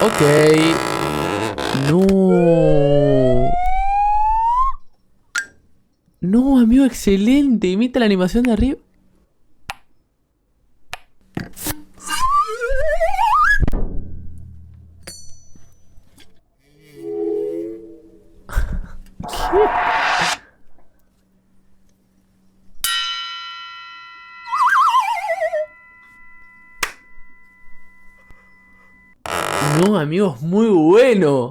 Ok. No. No, amigo, excelente. Imita la animación de arriba. No, amigo, es muy bueno.